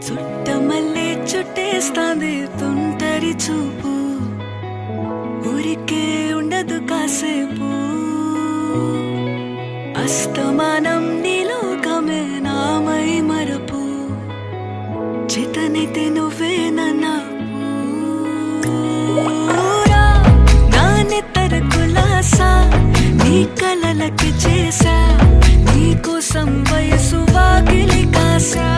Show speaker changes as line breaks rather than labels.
చుట్టమల్లే చుట్టేస్తాంది తుంటరి చూపు, ఊరికే ఉండదు కాసేపు. అస్తమానం నీలోకమే నామై మరపు, చేతనైతే నువ్వే నాకు. నా నెత్తర కులాసా నీ కలలకి చేసా, నీ కోసం వయసు వాకిలి కాసా.